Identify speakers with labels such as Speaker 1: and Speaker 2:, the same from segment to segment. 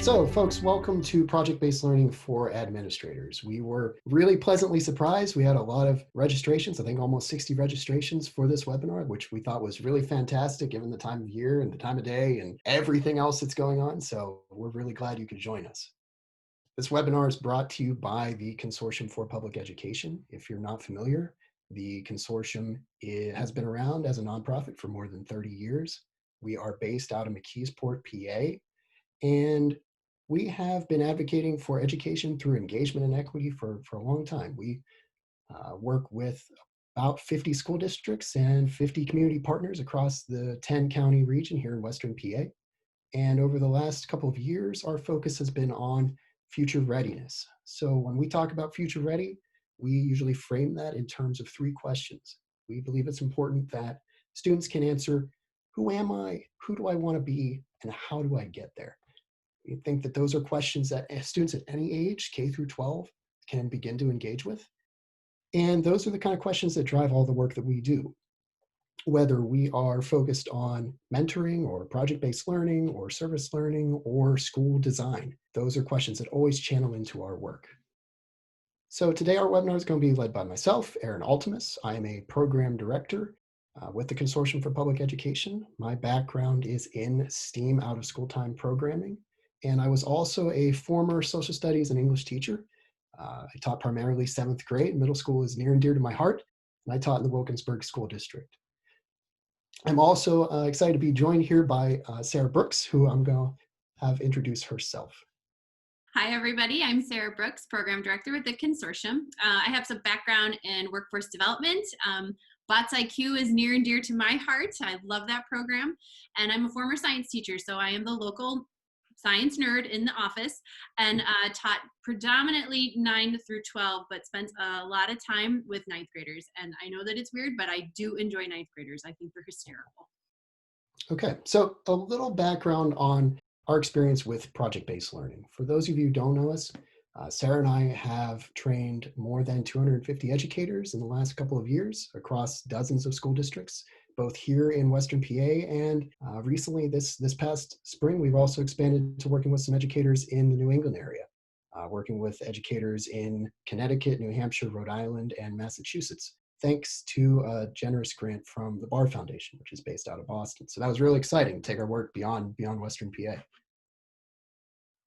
Speaker 1: So, folks, welcome to Project-Based Learning for Administrators. We were really pleasantly surprised. We had a lot of registrations, I think almost 60 registrations for this webinar, which we thought was really fantastic given the time of year and the time of day and everything else that's going on. So we're really glad you could join us. This webinar is brought to you by the Consortium for Public Education. If you're not familiar, the consortium has been around as a nonprofit for more than 30 years. We are based out of McKeesport, PA, and we have been advocating for education through engagement and equity for a long time. We work with about 50 school districts and 50 community partners across the 10 county region here in Western PA. And over the last couple of years, our focus has been on future readiness. So when we talk about future ready, we usually frame that in terms of three questions. We believe it's important that students can answer, who am I, who do I want to be, and how do I get there? We think that those are questions that students at any age, K through 12, can begin to engage with. And those are the kind of questions that drive all the work that we do. Whether we are focused on mentoring or project-based learning or service learning or school design, those are questions that always channel into our work. So today our webinar is going to be led by myself, Aaron Altemus. I am a program director with the Consortium for Public Education. My background is in STEAM out-of-school time programming, and I was also a former social studies and English teacher. I taught primarily 7th grade. Middle school is near and dear to my heart, and I taught in the Wilkinsburg School District. I'm also excited to be joined here by Sarah Brooks, who I'm going to have introduce herself.
Speaker 2: Hi, everybody. I'm Sarah Brooks, Program Director with the Consortium. I have some background in workforce development. Bots IQ is near and dear to my heart. I love that program. And I'm a former science teacher, so I am the local science nerd in the office and taught predominantly 9 through 12, but spent a lot of time with 9th graders. And I know that it's weird, but I do enjoy 9th graders. I think they're hysterical.
Speaker 1: Okay, so a little background on our experience with project-based learning. For those of you who don't know us, Sarah and I have trained more than 250 educators in the last couple of years across dozens of school districts, both here in Western PA and recently this past spring, we've also expanded to working with some educators in the New England area, working with educators in Connecticut, New Hampshire, Rhode Island, and Massachusetts, thanks to a generous grant from the Barr Foundation, which is based out of Boston. So that was really exciting to take our work beyond Western PA.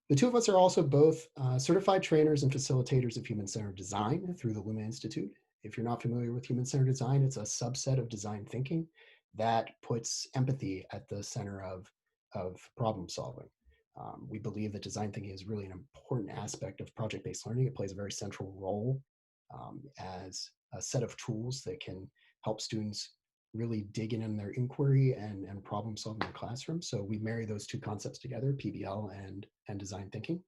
Speaker 1: The two of us are also both certified trainers and facilitators of human-centered design through the Luma Institute. If you're not familiar with human-centered design, it's a subset of design thinking that puts empathy at the center of problem solving. We believe that design thinking is really an important aspect of project-based learning. It plays a very central role as a set of tools that can help students really dig in their inquiry and problem solving in the classroom. So we marry those two concepts together, PBL and design thinking.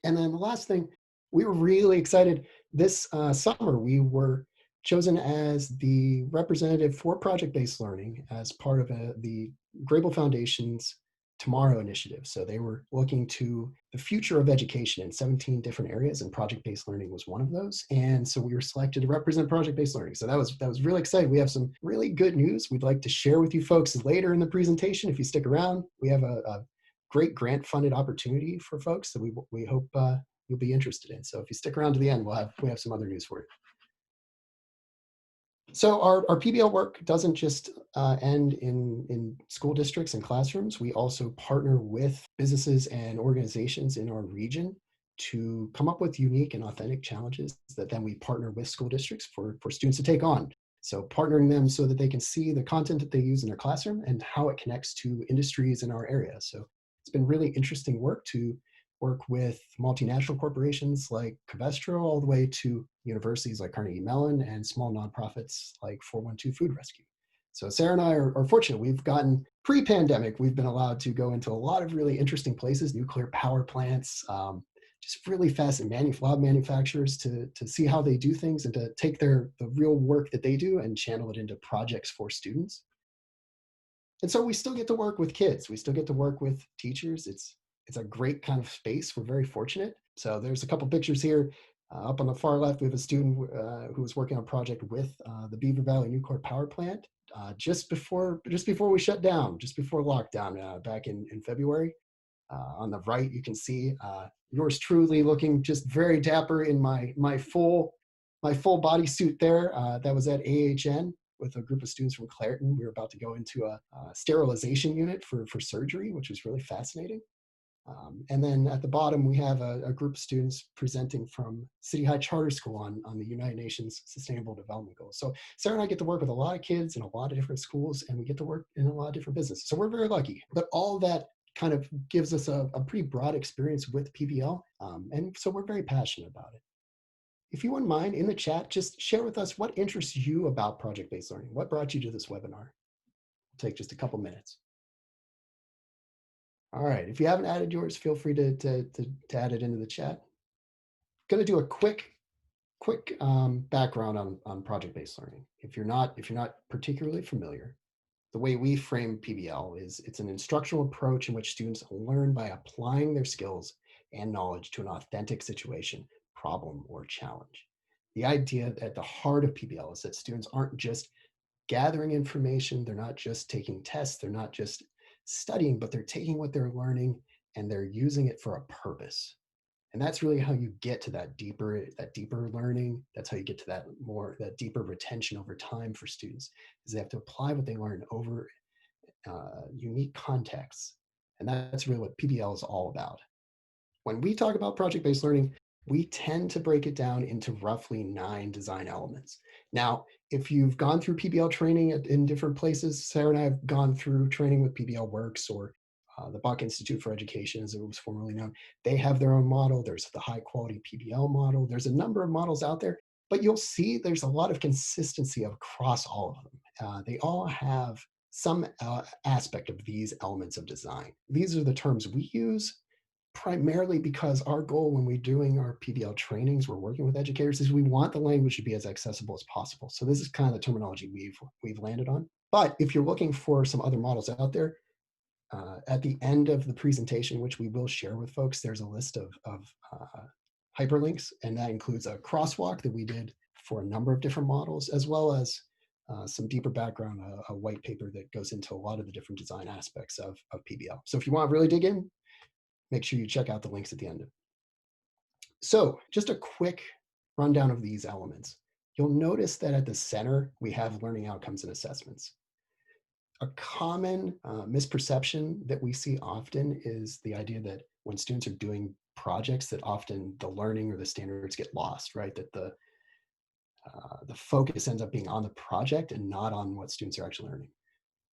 Speaker 1: And then the last thing, we were really excited this summer. We were chosen as the representative for project-based learning as part of the Grable Foundation's Tomorrow initiative. So they were looking to the future of education in 17 different areas, and project-based learning was one of those. And so we were selected to represent project-based learning. So that was really exciting. We have some really good news we'd like to share with you folks later in the presentation. If you stick around, we have a great grant-funded opportunity for folks that we hope you'll be interested in. So if you stick around to the end, we have some other news for you. So our PBL work doesn't just end in school districts and classrooms. We also partner with businesses and organizations in our region to come up with unique and authentic challenges that then we partner with school districts for students to take on. So partnering them so that they can see the content that they use in their classroom and how it connects to industries in our area. So it's been really interesting work to work with multinational corporations like Covestro all the way to universities like Carnegie Mellon and small nonprofits like 412 Food Rescue. So Sarah and I are fortunate. We've gotten pre-pandemic, we've been allowed to go into a lot of really interesting places, nuclear power plants, just really fascinating lab manufacturers to see how they do things and to take the real work that they do and channel it into projects for students. And so we still get to work with kids. We still get to work with teachers. It's a great kind of space. We're very fortunate. So there's a couple pictures here. Up on the far left, we have a student who was working on a project with the Beaver Valley Nuclear Power Plant just before we shut down, just before lockdown back in February. On the right, you can see yours truly looking just very dapper in my full bodysuit there. That was at AHN with a group of students from Clareton. We were about to go into a sterilization unit for surgery, which was really fascinating. And then at the bottom, we have a group of students presenting from City High Charter School on the United Nations Sustainable Development Goals. So Sarah and I get to work with a lot of kids in a lot of different schools, and we get to work in a lot of different businesses. So we're very lucky. But all that kind of gives us a pretty broad experience with PBL. And so we're very passionate about it. If you wouldn't mind, in the chat, just share with us what interests you about project-based learning. What brought you to this webinar? It'll take just a couple minutes. All right, if you haven't added yours, feel free to add it into the chat. Going to do a quick background on project-based learning. If you're not particularly familiar, the way we frame PBL is it's an instructional approach in which students learn by applying their skills and knowledge to an authentic situation, problem, or challenge. The idea at the heart of PBL is that students aren't just gathering information, they're not just taking tests, they're not just studying, but they're taking what they're learning and they're using it for a purpose. And that's really how you get to that deeper learning. That's how you get to that deeper retention over time for students, is they have to apply what they learn over unique contexts. And that's really what PBL is all about. When we talk about project-based learning, we tend to break it down into roughly 9 design elements. Now, if you've gone through PBL training in different places, Sarah and I have gone through training with PBL Works or the Buck Institute for Education, as it was formerly known. They have their own model. There's the high quality PBL model. There's a number of models out there, but you'll see there's a lot of consistency across all of them. They all have some aspect of these elements of design. These are the terms we use primarily because our goal when we're doing our PBL trainings, we're working with educators, is we want the language to be as accessible as possible. So this is kind of the terminology we've landed on. But if you're looking for some other models out there, at the end of the presentation, which we will share with folks, there's a list of hyperlinks, and that includes a crosswalk that we did for a number of different models, as well as some deeper background, a white paper that goes into a lot of the different design aspects of PBL. So if you want to really dig in, make sure you check out the links at the end. So just a quick rundown of these elements. You'll notice that at the center, we have learning outcomes and assessments. A common misperception that we see often is the idea that when students are doing projects, that often the learning or the standards get lost, right? That the focus ends up being on the project and not on what students are actually learning.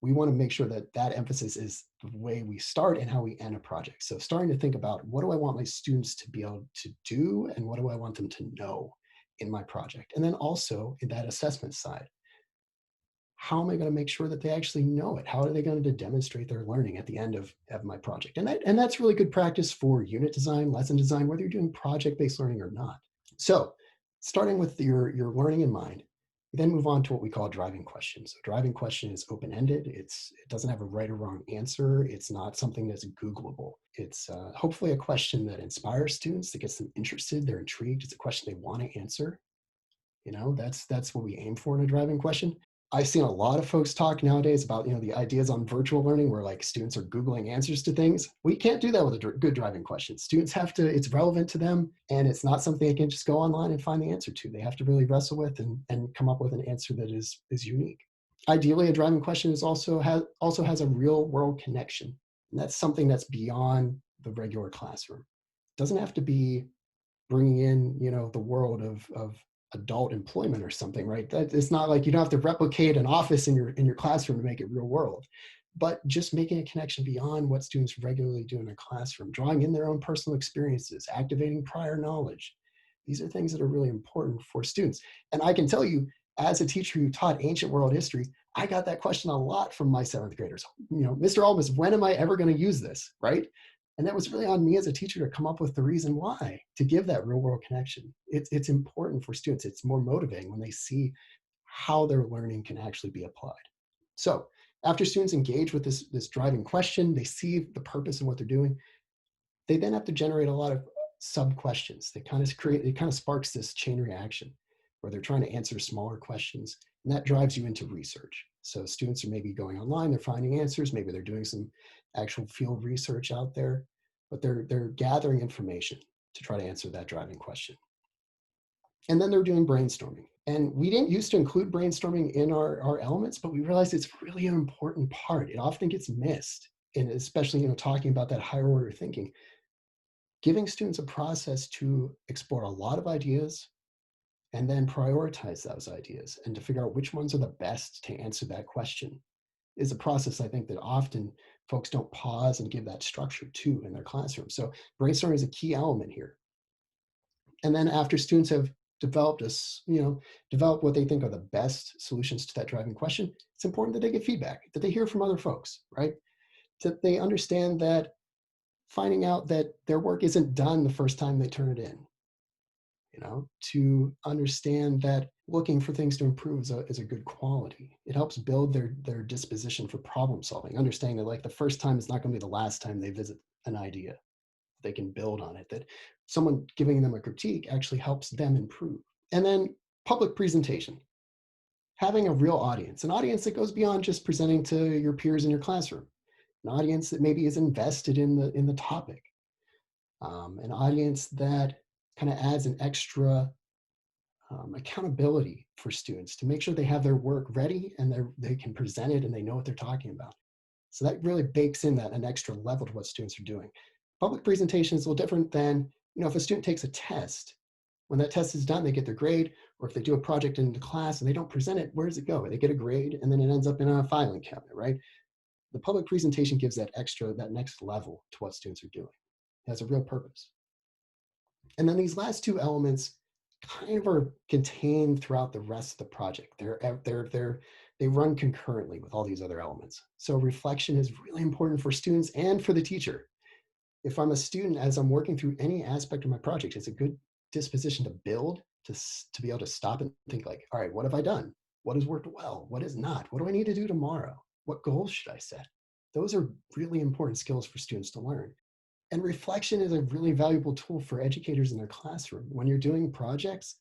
Speaker 1: We want to make sure that that emphasis is the way we start and how we end a project. So starting to think about, what do I want my students to be able to do and what do I want them to know in my project? And then also in that assessment side, how am I going to make sure that they actually know it? How are they going to demonstrate their learning at the end of my project? And that's really good practice for unit design, lesson design, whether you're doing project-based learning or not. So starting with your learning in mind, we then move on to what we call driving questions. So driving question is open-ended. It doesn't have a right or wrong answer. It's not something that's Googleable. It's hopefully a question that inspires students, that gets them interested, they're intrigued. It's a question they want to answer. You know, that's what we aim for in a driving question. I've seen a lot of folks talk nowadays about, the ideas on virtual learning where like students are Googling answers to things. We can't do that with a good driving question. Students have to, it's relevant to them, and it's not something they can just go online and find the answer to. They have to really wrestle with and come up with an answer that is unique. Ideally, a driving question also has a real world connection. And that's something that's beyond the regular classroom. It doesn't have to be bringing in, the world of adult employment or something, right? That it's not like you don't have to replicate an office in your classroom to make it real world, but just making a connection beyond what students regularly do in a classroom, drawing in their own personal experiences, activating prior knowledge. These are things that are really important for students. And I can tell you, as a teacher who taught ancient world history, I got that question a lot from my 7th graders. Mr. Altemus, when am I ever going to use this, right? And that was really on me as a teacher to come up with the reason why, to give that real world connection. It's important for students. It's more motivating when they see how their learning can actually be applied. So after students engage with this driving question, they see the purpose of what they're doing, they then have to generate a lot of sub questions. It kind of sparks this chain reaction where they're trying to answer smaller questions, and that drives you into research. So students are maybe going online, they're finding answers, maybe they're doing some actual field research out there. but they're gathering information to try to answer that driving question. And then they're doing brainstorming. And we didn't used to include brainstorming in our elements, but we realized it's really an important part. It often gets missed, and especially, talking about that higher order thinking, giving students a process to explore a lot of ideas and then prioritize those ideas and to figure out which ones are the best to answer that question is a process I think that often folks don't pause and give that structure to in their classroom. So brainstorming is a key element here. And then after students have developed develop what they think are the best solutions to that driving question, it's important that they get feedback, that they hear from other folks, right? That they understand that finding out that their work isn't done the first time they turn it in, to understand that looking for things to improve is a good quality. It helps build their disposition for problem solving, understanding that like the first time is not going to be the last time they visit an idea. They can build on it, that someone giving them a critique actually helps them improve. And then public presentation, having a real audience, an audience that goes beyond just presenting to your peers in your classroom, an audience that maybe is invested in the topic, an audience that kind of adds an extra accountability for students to make sure they have their work ready and they can present it and they know what they're talking about. So that really bakes in that an extra level to what students are doing. Public presentation is a little different than, if a student takes a test, when that test is done, they get their grade, or if they do a project in the class and they don't present it, where does it go? They get a grade and then it ends up in a filing cabinet, right? The public presentation gives that next level to what students are doing. It has a real purpose. And then these last two elements kind of are contained throughout the rest of the project. They run concurrently with all these other elements. So reflection is really important for students and for the teacher. If I'm a student, as I'm working through any aspect of my project, it's a good disposition to build, to be able to stop and think like, all right, what have I done? What has worked well? What has not? What do I need to do tomorrow? What goals should I set? Those are really important skills for students to learn. And reflection is a really valuable tool for educators in their classroom. When you're doing projects,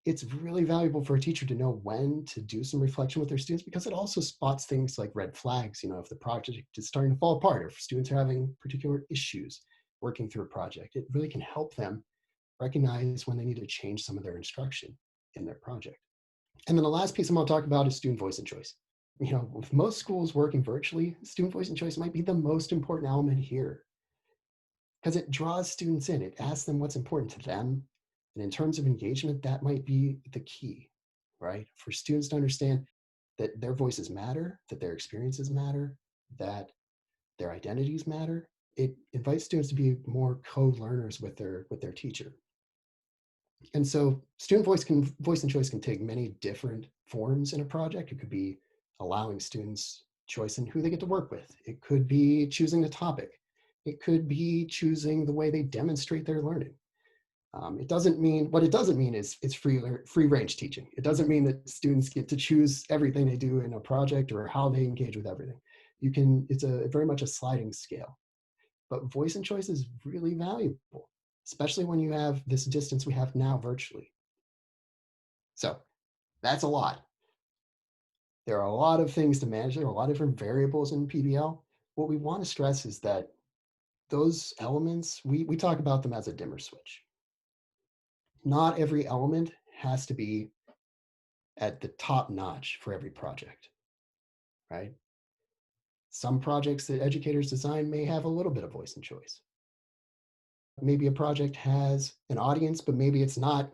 Speaker 1: it's really valuable for a teacher to know when to do some reflection with their students, because it also spots things like red flags, if the project is starting to fall apart or if students are having particular issues working through a project. It really can help them recognize when they need to change some of their instruction in their project. And then the last piece I'm going to talk about is student voice and choice. With most schools working virtually, student voice and choice might be the most important element here, because it draws students in. It asks them what's important to them. And in terms of engagement, that might be the key, right? For students to understand that their voices matter, that their experiences matter, that their identities matter. It invites students to be more co-learners with their teacher. And so student voice and choice can take many different forms in a project. It could be allowing students choice in who they get to work with. It could be choosing the topic. It could be choosing the way they demonstrate their learning. It doesn't mean is it's free range teaching. It doesn't mean that students get to choose everything they do in a project or how they engage with everything. It's very much a sliding scale. But voice and choice is really valuable, especially when you have this distance we have now virtually. So that's a lot. There are a lot of things to manage. There are a lot of different variables in PBL. What we want to stress is that those elements, we talk about them as a dimmer switch. Not every element has to be at the top notch for every project, right? Some projects that educators design may have a little bit of voice and choice. Maybe a project has an audience, but maybe it's not,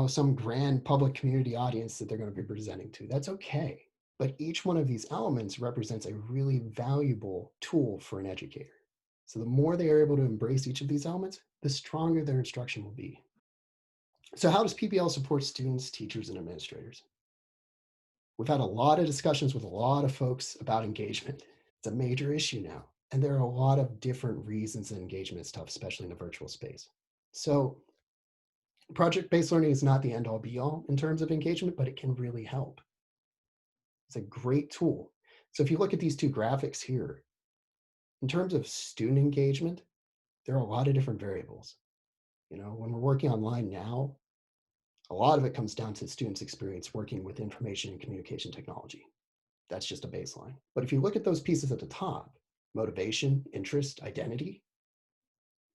Speaker 1: some grand public community audience that they're going to be presenting to. That's okay. But each one of these elements represents a really valuable tool for an educator. So the more they are able to embrace each of these elements, the stronger their instruction will be. So how does PBL support students, teachers, and administrators? We've had a lot of discussions with a lot of folks about engagement. It's a major issue now. And there are a lot of different reasons that engagement is tough, especially in a virtual space. So project-based learning is not the end-all be-all in terms of engagement, but it can really help. It's a great tool. So if you look at these two graphics here, in terms of student engagement, there are a lot of different variables. When we're working online now, a lot of it comes down to students' experience working with information and communication technology. That's just a baseline. But if you look at those pieces at the top, motivation, interest, identity,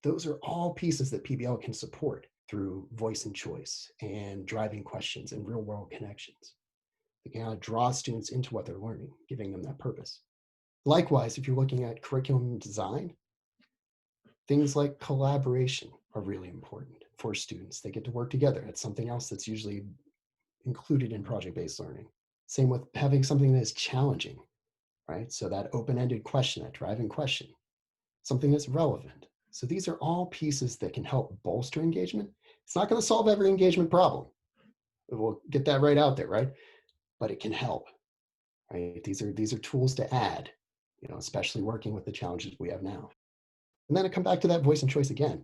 Speaker 1: Those are all pieces that PBL can support through voice and choice and driving questions and real world connections. They can draw students into what they're learning, giving them that purpose. Likewise, if you're looking at curriculum design, things like collaboration are really important for students. They get to work together. That's something else that's usually included in project-based learning. Same with having something that is challenging, right? So that open-ended question, that driving question, something that's relevant. So these are all pieces that can help bolster engagement. It's not going to solve every engagement problem. We'll get that right out there, right? But it can help, right? These are tools to add, especially working with the challenges we have now. And then I come back to that voice and choice again.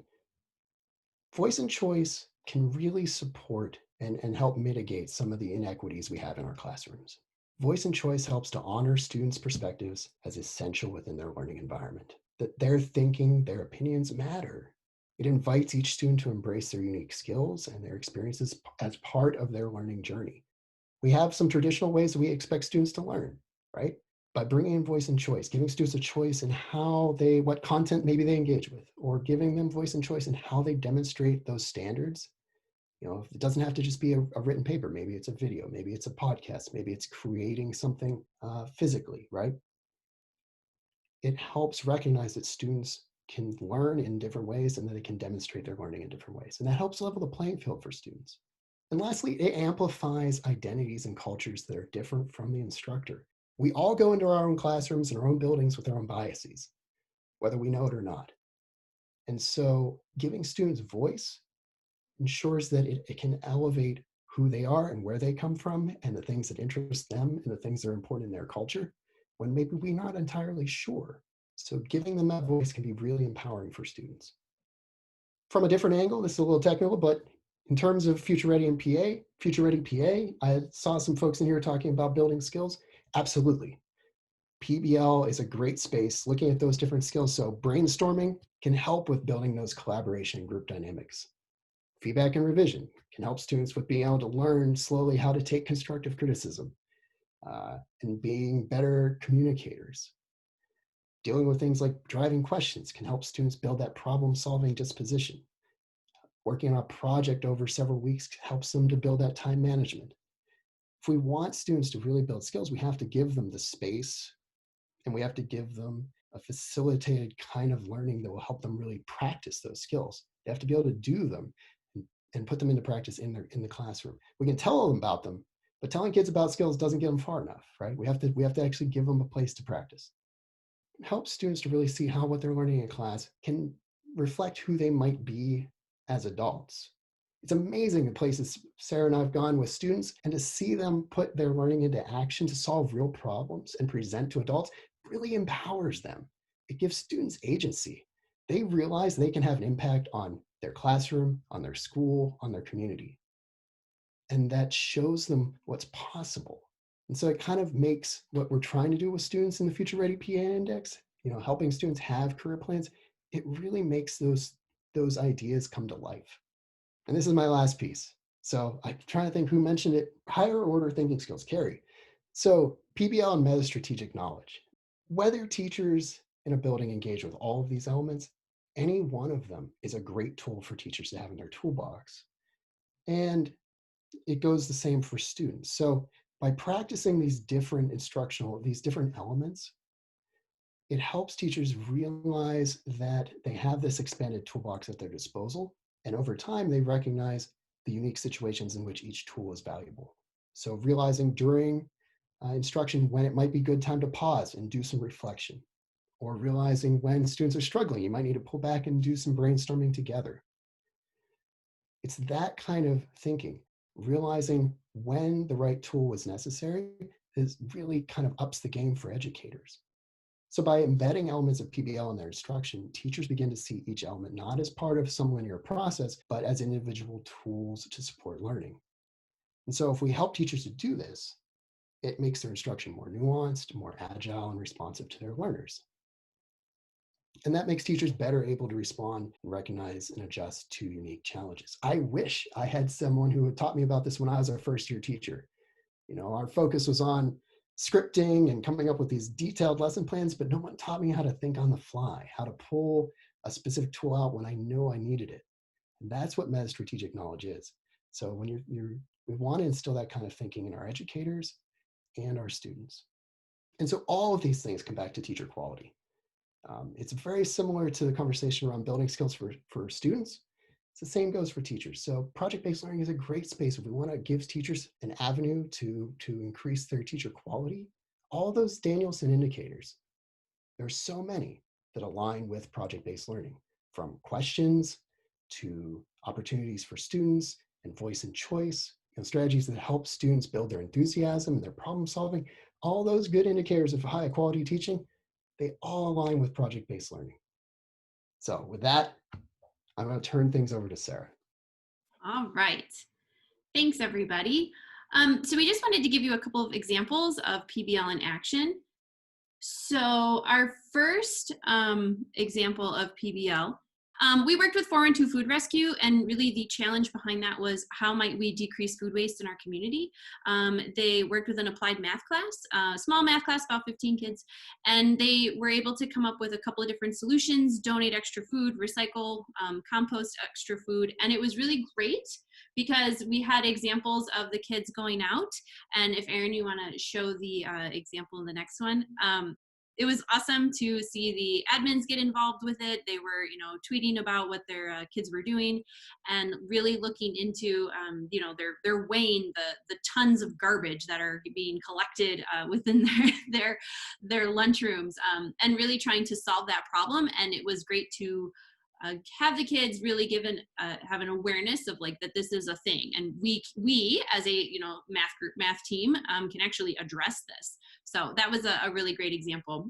Speaker 1: Voice and choice can really support and help mitigate some of the inequities we have in our classrooms. Voice and choice helps to honor students' perspectives as essential within their learning environment, that their thinking, their opinions matter. It invites each student to embrace their unique skills and their experiences as part of their learning journey. We have some traditional ways that we expect students to learn, right? By bringing in voice and choice, giving students a choice in what content maybe they engage with, or giving them voice and choice in how they demonstrate those standards. It doesn't have to just be a written paper. Maybe it's a video, maybe it's a podcast, maybe it's creating something physically, right? It helps recognize that students can learn in different ways and that they can demonstrate their learning in different ways. And that helps level the playing field for students. And lastly, it amplifies identities and cultures that are different from the instructor. We all go into our own classrooms and our own buildings with our own biases, whether we know it or not. And so giving students voice ensures that it can elevate who they are and where they come from and the things that interest them and the things that are important in their culture when maybe we're not entirely sure. So giving them that voice can be really empowering for students. From a different angle, this is a little technical, but in terms of Future Ready and PA, Future Ready PA, I saw some folks in here talking about building skills. Absolutely. PBL is a great space looking at those different skills. So brainstorming can help with building those collaboration and group dynamics. Feedback and revision can help students with being able to learn slowly how to take constructive criticism and being better communicators. Dealing with things like driving questions can help students build that problem-solving disposition. Working on a project over several weeks helps them to build that time management. If we want students to really build skills, we have to give them the space and we have to give them a facilitated kind of learning that will help them really practice those skills. They have to be able to do them and put them into practice in the classroom. We can tell them about them, but telling kids about skills doesn't get them far enough, right? We have to actually give them a place to practice. It helps students to really see how what they're learning in class can reflect who they might be as adults. It's amazing the places Sarah and I have gone with students, and to see them put their learning into action to solve real problems and present to adults really empowers them. It gives students agency. They realize they can have an impact on their classroom, on their school, on their community. And that shows them what's possible. And so it kind of makes what we're trying to do with students in the Future Ready PA Index, helping students have career plans, it really makes those ideas come to life. And this is my last piece. So I'm trying to think who mentioned it. Higher order thinking skills, Carrie. So PBL and Metastrategic Knowledge. Whether teachers in a building engage with all of these elements, any one of them is a great tool for teachers to have in their toolbox. And it goes the same for students. So by practicing these different elements, it helps teachers realize that they have this expanded toolbox at their disposal. And over time, they recognize the unique situations in which each tool is valuable. So realizing during instruction when it might be a good time to pause and do some reflection, or realizing when students are struggling, you might need to pull back and do some brainstorming together. It's that kind of thinking, realizing when the right tool was necessary is really kind of ups the game for educators. So by embedding elements of PBL in their instruction, teachers begin to see each element not as part of some linear process, but as individual tools to support learning. And so if we help teachers to do this, it makes their instruction more nuanced, more agile, and responsive to their learners. And that makes teachers better able to respond and recognize and adjust to unique challenges. I wish I had someone who had taught me about this when I was a first-year teacher. Our focus was on scripting and coming up with these detailed lesson plans, but no one taught me how to think on the fly, how to pull a specific tool out when I know I needed it. And that's what metastrategic knowledge is. So when we want to instill that kind of thinking in our educators and our students. And so all of these things come back to teacher quality. It's very similar to the conversation around building skills for students. It's the same goes for teachers. So project-based learning is a great space if we want to give teachers an avenue to increase their teacher quality. All those Danielson indicators, there's so many that align with project-based learning, from questions to opportunities for students and voice and choice, strategies that help students build their enthusiasm and their problem solving. All those good indicators of high quality teaching, they all align with project-based learning. So with that, I'm going to turn things over to Sarah.
Speaker 2: All right. Thanks, everybody. So we just wanted to give you a couple of examples of PBL in action. So our first example of PBL, we worked with 412 Food Rescue, and really the challenge behind that was how might we decrease food waste in our community. They worked with an applied math class, small math class, about 15 kids, and they were able to come up with a couple of different solutions: donate extra food, recycle, compost extra food, and it was really great because we had examples of the kids going out. And if Aaron, you want to show the example in the next one. It was awesome to see the admins get involved with it. They were, tweeting about what their kids were doing, and really looking into, they're weighing the tons of garbage that are being collected within their lunchrooms, and really trying to solve that problem. And it was great to have the kids really have an awareness of that this is a thing, and we as a math team can actually address this. So that was a really great example.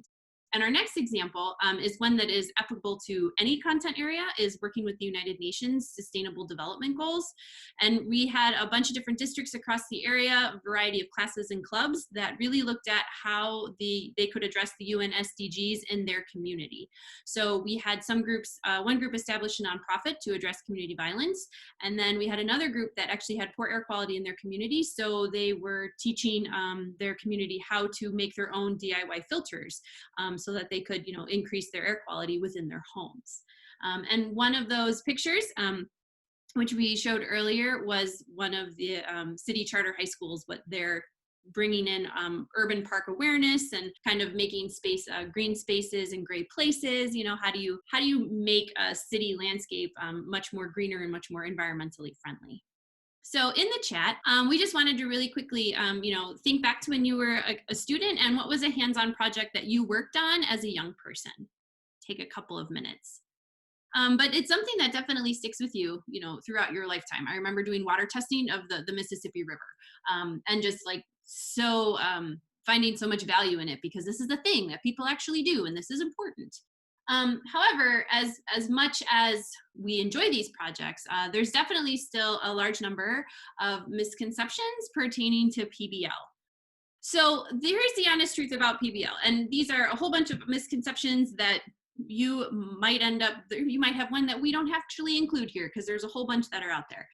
Speaker 2: And our next example is one that is applicable to any content area, is working with the United Nations Sustainable Development Goals. And we had a bunch of different districts across the area, a variety of classes and clubs that really looked at how they could address the UN SDGs in their community. So we had some groups, one group established a nonprofit to address community violence. And then we had another group that actually had poor air quality in their community. So they were teaching their community how to make their own DIY filters, so that they could, increase their air quality within their homes. And one of those pictures, which we showed earlier, was one of the city charter high schools, what they're bringing in urban park awareness and kind of making space, green spaces and great places. How do you make a city landscape much more greener and much more environmentally friendly? So in the chat, we just wanted to really quickly, think back to when you were a student, and what was a hands-on project that you worked on as a young person. Take a couple of minutes. But it's something that definitely sticks with you, throughout your lifetime. I remember doing water testing of the Mississippi River, and just finding so much value in it, because this is the thing that people actually do, and this is important. However, as much as we enjoy these projects, there's definitely still a large number of misconceptions pertaining to PBL. So here's the honest truth about PBL, and these are a whole bunch of misconceptions that you might have one that we don't actually include here, because there's a whole bunch that are out there.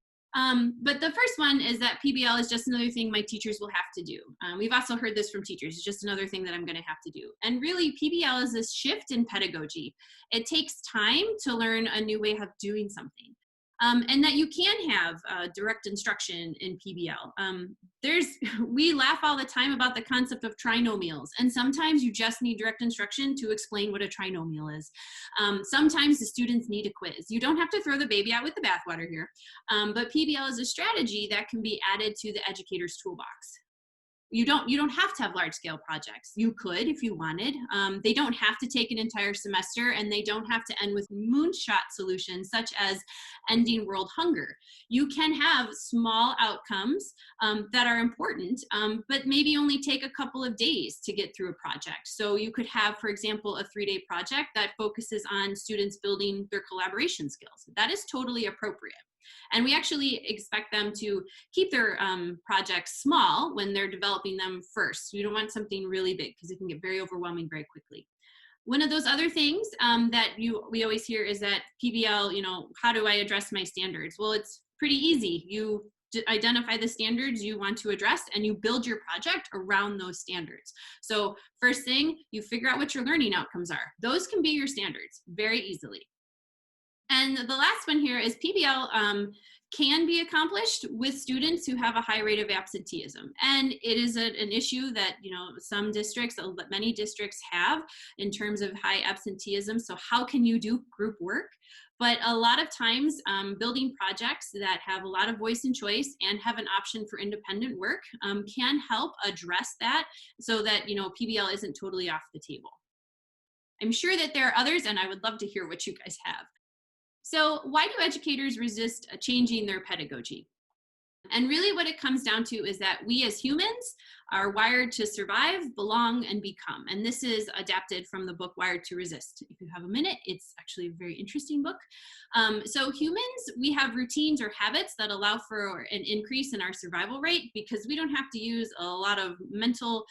Speaker 2: But the first one is that PBL is just another thing my teachers will have to do. We've also heard this from teachers. It's just another thing that I'm going to have to do. And really, PBL is this shift in pedagogy. It takes time to learn a new way of doing something. And that you can have direct instruction in PBL. We laugh all the time about the concept of trinomials, and sometimes you just need direct instruction to explain what a trinomial is. Sometimes the students need a quiz. You don't have to throw the baby out with the bathwater here, but PBL is a strategy that can be added to the educator's toolbox. You don't have to have large scale projects. You could if you wanted. They don't have to take an entire semester, and they don't have to end with moonshot solutions such as ending world hunger. You can have small outcomes that are important, but maybe only take a couple of days to get through a project. So you could have, for example, a 3-day project that focuses on students building their collaboration skills. That is totally appropriate. And we actually expect them to keep their projects small when they're developing them first. You don't want something really big, because it can get very overwhelming very quickly. One of those other things that we always hear is that PBL, how do I address my standards? Well, it's pretty easy. You identify the standards you want to address, and you build your project around those standards. So first thing, you figure out what your learning outcomes are. Those can be your standards very easily. And the last one here is PBL can be accomplished with students who have a high rate of absenteeism. And it is an issue that, some districts, many districts have in terms of high absenteeism. So how can you do group work? But a lot of times building projects that have a lot of voice and choice and have an option for independent work can help address that so that, PBL isn't totally off the table. I'm sure that there are others, and I would love to hear what you guys have. So why do educators resist changing their pedagogy? And really what it comes down to is that we as humans are wired to survive, belong, and become. And this is adapted from the book Wired to Resist. If you have a minute, it's actually a very interesting book. So humans, we have routines or habits that allow for an increase in our survival rate because we don't have to use a lot of mental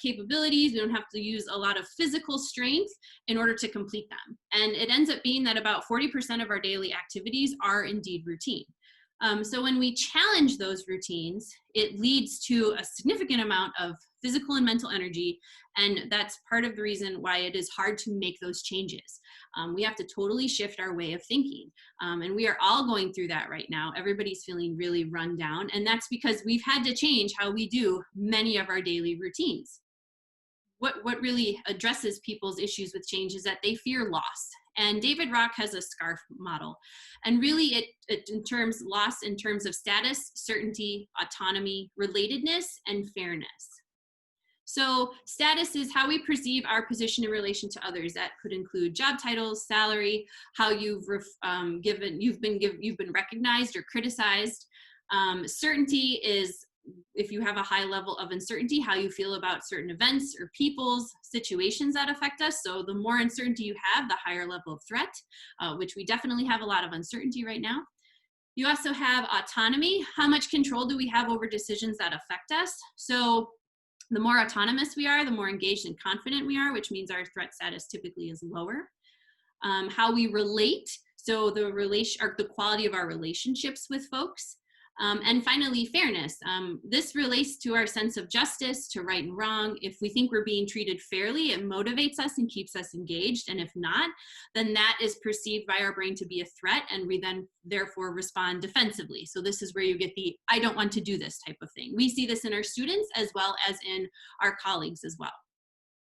Speaker 2: capabilities. We don't have to use a lot of physical strength in order to complete them. And it ends up being that about 40% of our daily activities are indeed routine. So when we challenge those routines, it leads to a significant amount of physical and mental energy, and that's part of the reason why it is hard to make those changes. We have to totally shift our way of thinking, and we are all going through that right now. Everybody's feeling really run down, and that's because we've had to change how we do many of our daily routines. What really addresses people's issues with change is that they fear loss. And David Rock has a SCARF model. And really it in terms loss in terms of status, certainty, autonomy, relatedness, and fairness. So status is how we perceive our position in relation to others. That could include job titles, salary, how you've been recognized or criticized. Certainty is if you have a high level of uncertainty, how you feel about certain events or people's situations that affect us. So the more uncertainty you have, the higher level of threat, which we definitely have a lot of uncertainty right now. You also have autonomy. How much control do we have over decisions that affect us? So the more autonomous we are, the more engaged and confident we are, which means our threat status typically is lower. How we relate, so the quality of our relationships with folks. And finally, fairness. This relates to our sense of justice, to right and wrong. If we think we're being treated fairly, it motivates us and keeps us engaged. And if not, then that is perceived by our brain to be a threat, and we then therefore respond defensively. So this is where you get the I don't want to do this type of thing. We see this in our students as well as in our colleagues as well.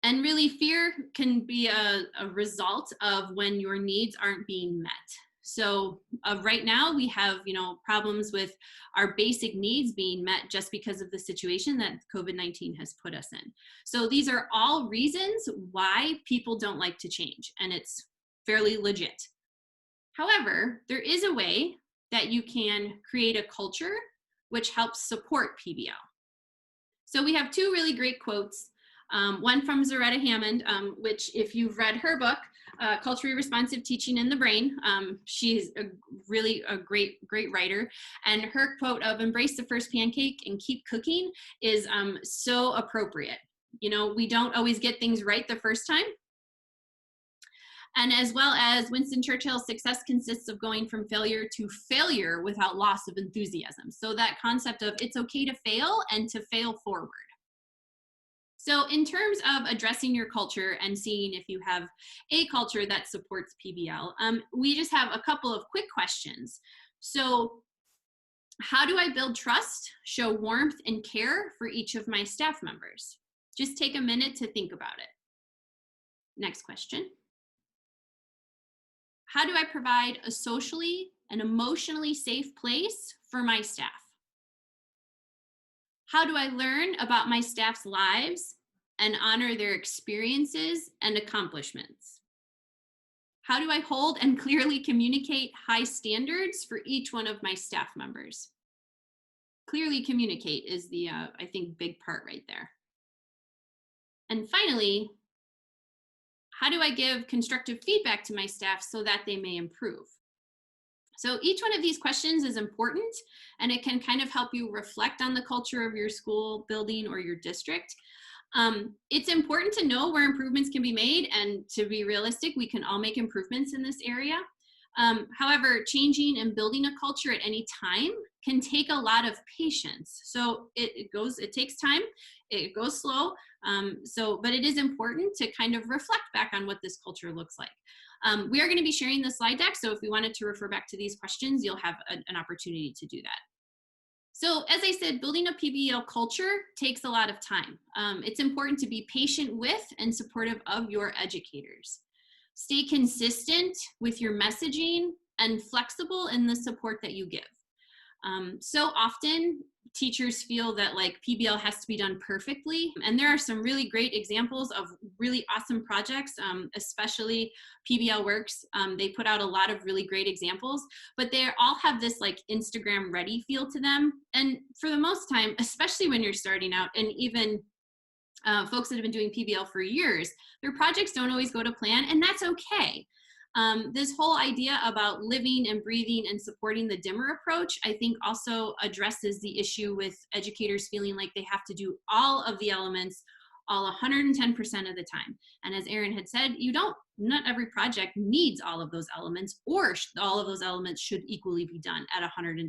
Speaker 2: And really, fear can be a result of when your needs aren't being met. So right now we have, problems with our basic needs being met just because of the situation that COVID-19 has put us in. So these are all reasons why people don't like to change, and it's fairly legit. However, there is a way that you can create a culture which helps support PBL. So we have two really great quotes. One from Zaretta Hammond, which if you've read her book, Culturally Responsive Teaching in the Brain, she's really a great writer. And her quote of embrace the first pancake and keep cooking is so appropriate. We don't always get things right the first time. And as well as Winston Churchill's success consists of going from failure to failure without loss of enthusiasm. So that concept of it's okay to fail and to fail forward. So in terms of addressing your culture and seeing if you have a culture that supports PBL, we just have a couple of quick questions. So how do I build trust, show warmth and care for each of my staff members? Just take a minute to think about it. Next question. How do I provide a socially and emotionally safe place for my staff? How do I learn about my staff's lives and honor their experiences and accomplishments? How do I hold and clearly communicate high standards for each one of my staff members? Clearly communicate is the, I think, big part right there. And finally, how do I give constructive feedback to my staff so that they may improve? So each one of these questions is important, and it can kind of help you reflect on the culture of your school, building, or your district. It's important to know where improvements can be made, and to be realistic, we can all make improvements in this area. However, changing and building a culture at any time can take a lot of patience. So it takes time, it goes slow. But it is important to kind of reflect back on what this culture looks like. We are going to be sharing the slide deck, so if we wanted to refer back to these questions, you'll have an opportunity to do that. So as I said, building a PBL culture takes a lot of time. It's important to be patient with and supportive of your educators. Stay consistent with your messaging and flexible in the support that you give. So often teachers feel that like PBL has to be done perfectly, and there are some really great examples of really awesome projects, especially PBL Works. They put out a lot of really great examples, but they all have this like Instagram ready feel to them. And for the most time, especially when you're starting out, and even folks that have been doing PBL for years, their projects don't always go to plan, and that's okay. This whole idea about living and breathing and supporting the dimmer approach, I think also addresses the issue with educators feeling like they have to do all of the elements all 110% of the time. And as Aaron had said, not every project needs all of those elements, or all of those elements should equally be done at 110%.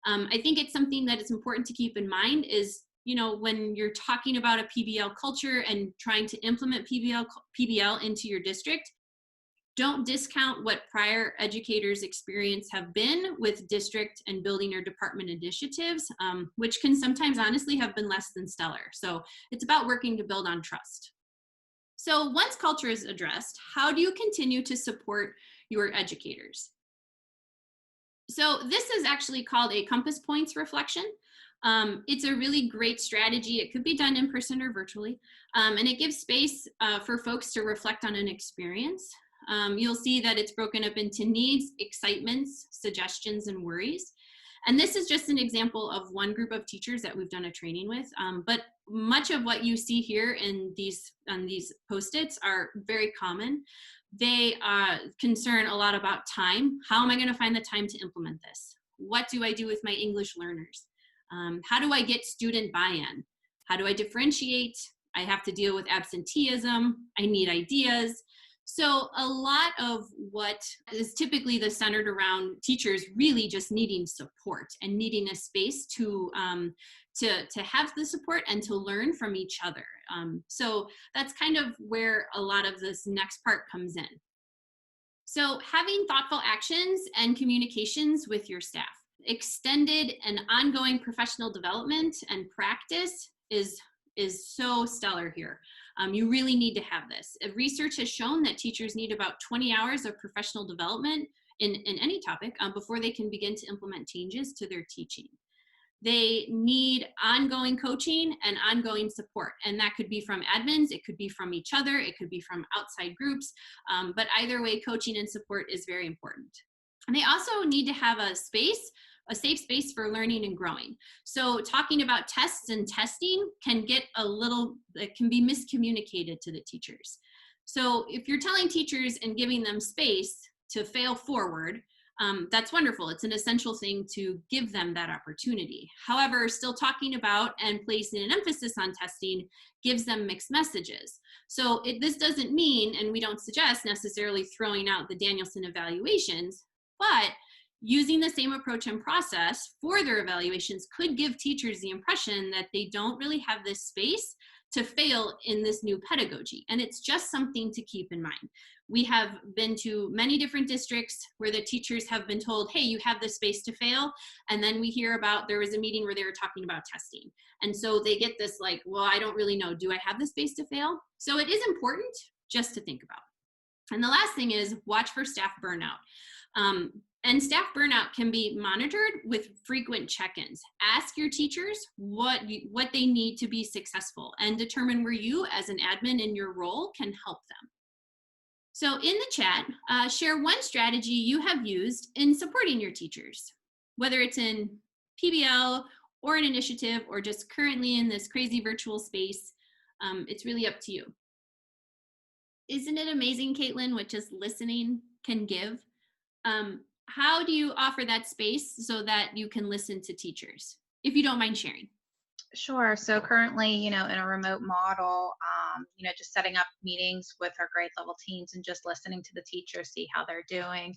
Speaker 2: I think it's something that is important to keep in mind is, when you're talking about a PBL culture and trying to implement PBL into your district, don't discount what prior educators' experience have been with district and building or department initiatives, which can sometimes honestly have been less than stellar. So it's about working to build on trust. So once culture is addressed, how do you continue to support your educators? So this is actually called a compass points reflection. It's a really great strategy. It could be done in person or virtually, and it gives space for folks to reflect on an experience. You'll see that it's broken up into needs, excitements, suggestions, and worries. And this is just an example of one group of teachers that we've done a training with. But much of what you see here on these Post-its are very common. They concern a lot about time. How am I going to find the time to implement this? What do I do with my English learners? How do I get student buy-in? How do I differentiate? I have to deal with absenteeism. I need ideas. So a lot of what is typically centered around teachers really just needing support and needing a space to have the support and to learn from each other. So that's kind of where a lot of this next part comes in. So having thoughtful actions and communications with your staff. Extended and ongoing professional development and practice is so stellar here. You really need to have this. Research has shown that teachers need about 20 hours of professional development in any topic before they can begin to implement changes to their teaching. They need ongoing coaching and ongoing support, and that could be from admins, it could be from each other, it could be from outside groups, but either way, coaching and support is very important. And they also need to have a safe space for learning and growing. So talking about tests and testing can be miscommunicated to the teachers. So if you're telling teachers and giving them space to fail forward, that's wonderful. It's an essential thing to give them that opportunity. However, still talking about and placing an emphasis on testing gives them mixed messages. So this doesn't mean, and we don't suggest necessarily throwing out the Danielson evaluations, but using the same approach and process for their evaluations could give teachers the impression that they don't really have this space to fail in this new pedagogy. And it's just something to keep in mind. We have been to many different districts where the teachers have been told, hey, you have this space to fail. And then we hear about, there was a meeting where they were talking about testing. And so they get this like, well, I don't really know, do I have the space to fail? So it is important just to think about. And the last thing is watch for staff burnout. And staff burnout can be monitored with frequent check-ins. Ask your teachers what they need to be successful and determine where you as an admin in your role can help them. So in the chat, share one strategy you have used in supporting your teachers, whether it's in PBL or an initiative or just currently in this crazy virtual space. It's really up to you. Isn't it amazing, Caitlin, what just listening can give? How do you offer that space so that you can listen to teachers, if you don't mind sharing?
Speaker 3: Sure. So currently, in a remote model, just setting up meetings with our grade level teams and just listening to the teachers, see how they're doing.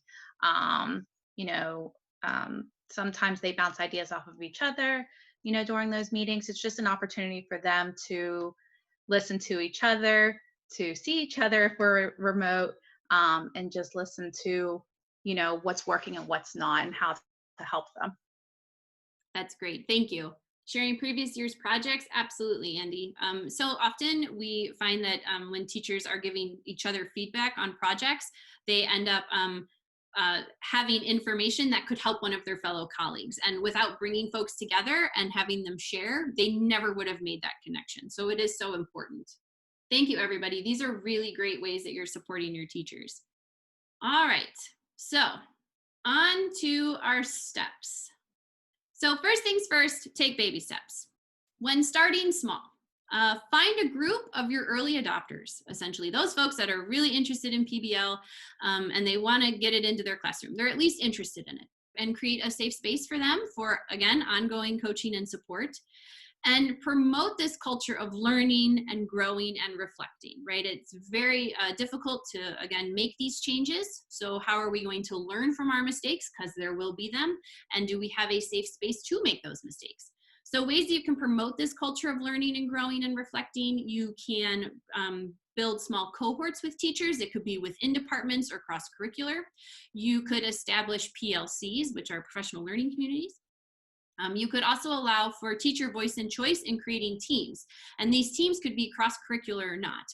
Speaker 3: Sometimes they bounce ideas off of each other, during those meetings. It's just an opportunity for them to listen to each other, to see each other if we're remote, and just listen to, what's working and what's not and how to help them.
Speaker 2: That's great. Thank you. Sharing previous year's projects, absolutely, Andy. So often we find that when teachers are giving each other feedback on projects, they end up having information that could help one of their fellow colleagues. And without bringing folks together and having them share, they never would have made that connection. So it is so important. Thank you, everybody. These are really great ways that you're supporting your teachers. All right, so on to our steps. So first things first, take baby steps. When starting small, find a group of your early adopters, essentially those folks that are really interested in PBL and they want to get it into their classroom. They're at least interested in it, and create a safe space for them for, again, ongoing coaching and support. And promote this culture of learning and growing and reflecting, right? It's very difficult to, again, make these changes. So how are we going to learn from our mistakes? Because there will be them. And do we have a safe space to make those mistakes? So ways that you can promote this culture of learning and growing and reflecting, you can build small cohorts with teachers. It could be within departments or cross-curricular. You could establish PLCs, which are professional learning communities. You could also allow for teacher voice and choice in creating teams. And these teams could be cross-curricular or not.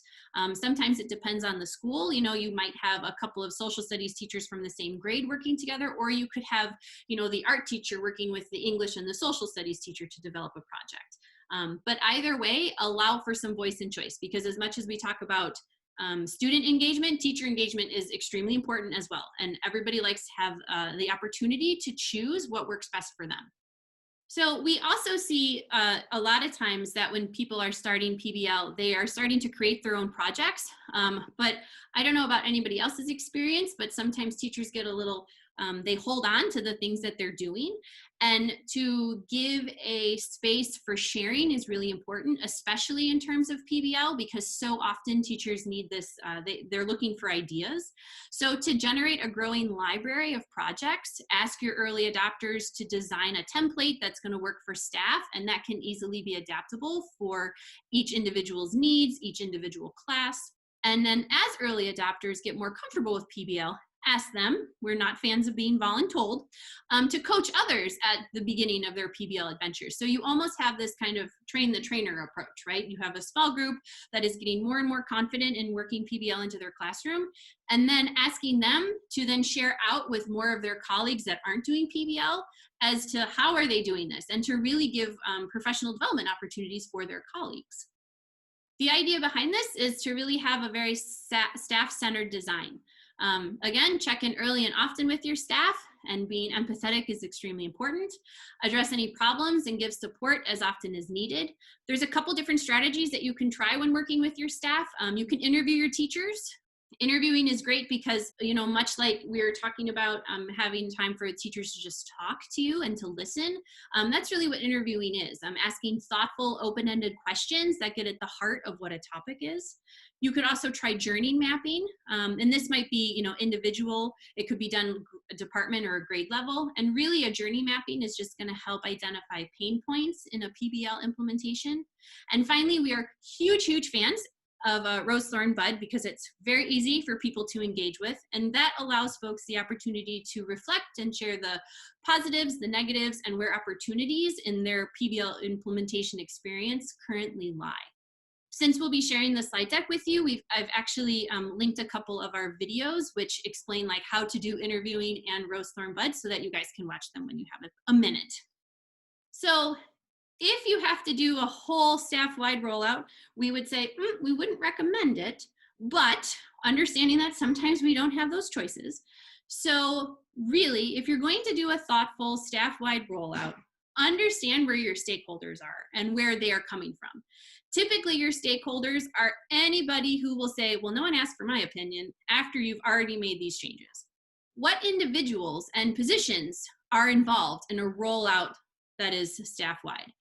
Speaker 2: Sometimes it depends on the school. You might have a couple of social studies teachers from the same grade working together, or you could have, the art teacher working with the English and the social studies teacher to develop a project. But either way, allow for some voice and choice, because as much as we talk about student engagement, teacher engagement is extremely important as well. And everybody likes to have the opportunity to choose what works best for them. So we also see a lot of times that when people are starting PBL, they are starting to create their own projects. But I don't know about anybody else's experience, but sometimes teachers get a little, they hold on to the things that they're doing. And to give a space for sharing is really important, especially in terms of PBL, because so often teachers need this, they're looking for ideas. So to generate a growing library of projects, ask your early adopters to design a template that's going to work for staff, and that can easily be adaptable for each individual's needs, each individual class. And then as early adopters get more comfortable with PBL, ask them, we're not fans of being voluntold, to coach others at the beginning of their PBL adventures. So you almost have this kind of train the trainer approach, right? You have a small group that is getting more and more confident in working PBL into their classroom, and then asking them to then share out with more of their colleagues that aren't doing PBL as to how are they doing this, and to really give professional development opportunities for their colleagues. The idea behind this is to really have a very staff-centered design. Again, check in early and often with your staff, and being empathetic is extremely important. Address any problems and give support as often as needed. There's a couple different strategies that you can try when working with your staff. You can interview your teachers. Interviewing is great because, much like we were talking about having time for teachers to just talk to you and to listen, that's really what interviewing is. Asking thoughtful, open-ended questions that get at the heart of what a topic is. You could also try journey mapping, and this might be, individual. It could be done a department or a grade level, and really a journey mapping is just going to help identify pain points in a PBL implementation. And finally, we are huge fans of Rose Thorn Bud, because it's very easy for people to engage with, and that allows folks the opportunity to reflect and share the positives, the negatives, and where opportunities in their PBL implementation experience currently lie. Since we'll be sharing the slide deck with you, I've actually linked a couple of our videos which explain like how to do interviewing and Rose Thorn Bud, so that you guys can watch them when you have a minute. So if you have to do a whole staff-wide rollout, we would say we wouldn't recommend it, but understanding that sometimes we don't have those choices. So really, if you're going to do a thoughtful staff-wide rollout, understand where your stakeholders are and where they are coming from. Typically, your stakeholders are anybody who will say, well, no one asked for my opinion after you've already made these changes. What individuals and positions are involved in a rollout that is staff-wide?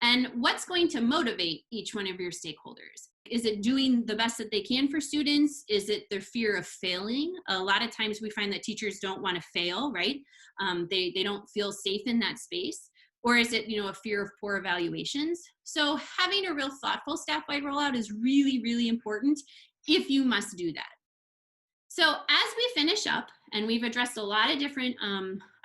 Speaker 2: And what's going to motivate each one of your stakeholders? Is it doing the best that they can for students? Is it their fear of failing? A lot of times we find that teachers don't want to fail, right? They don't feel safe in that space. Or is it, a fear of poor evaluations? So having a real thoughtful staff-wide rollout is really important if you must do that. So as we finish up, and we've addressed a lot of different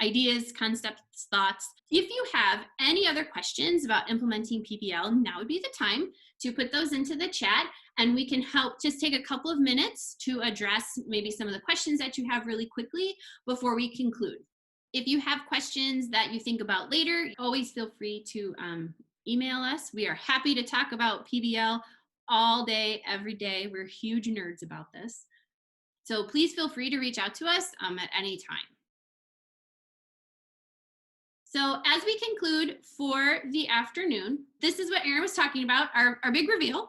Speaker 2: ideas, concepts, thoughts, if you have any other questions about implementing PBL, now would be the time to put those into the chat, and we can help just take a couple of minutes to address maybe some of the questions that you have really quickly before we conclude. If you have questions that you think about later, always feel free to email us. We are happy to talk about PBL all day, every day. We're huge nerds about this. So please feel free to reach out to us at any time. So as we conclude for the afternoon, this is what Aaron was talking about. Our big reveal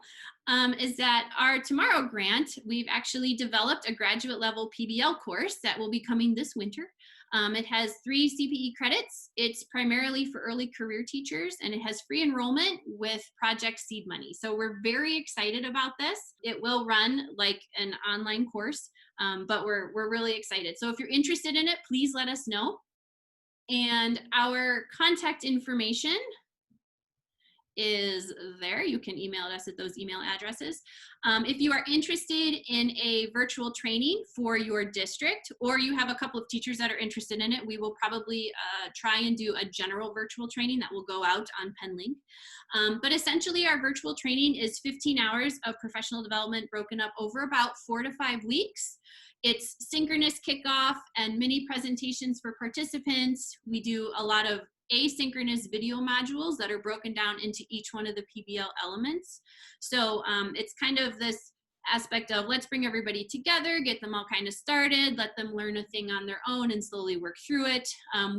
Speaker 2: is that our tomorrow grant, we've actually developed a graduate level PBL course that will be coming this winter. It has 3 CPE credits. It's primarily for early career teachers, and it has free enrollment with project seed money. So we're very excited about this. It will run like an online course, but we're really excited. So if you're interested in it, please let us know. And our contact information is there. You can email us at those email addresses. If you are interested in a virtual training for your district, or you have a couple of teachers that are interested in it, we will probably try and do a general virtual training that will go out on PenLink. But essentially our virtual training is 15 hours of professional development broken up over about 4 to 5 weeks. It's synchronous kickoff and mini presentations for participants. We do a lot of asynchronous video modules that are broken down into each one of the PBL elements. So it's kind of this aspect of let's bring everybody together, get them all kind of started, let them learn a thing on their own and slowly work through it.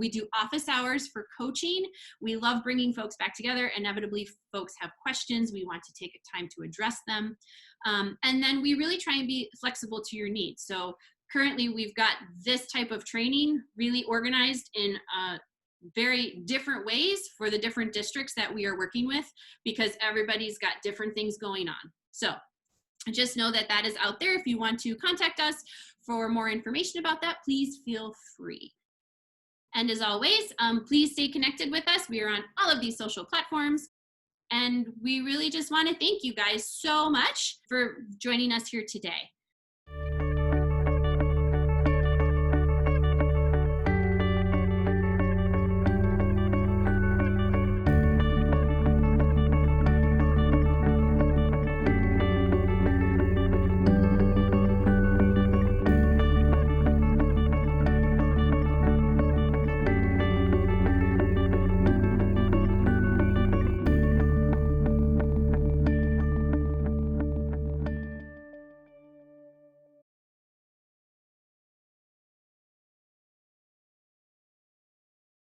Speaker 2: We do office hours for coaching. We love bringing folks back together. Inevitably, folks have questions. We want to take time to address them. And then we really try and be flexible to your needs. So currently we've got this type of training really organized in very different ways for the different districts that we are working with, because everybody's got different things going on. So just know that that is out there. If you want to contact us for more information about that, please feel free. And as always, please stay connected with us. We are on all of these social platforms. And we really just want to thank you guys so much for joining us here today.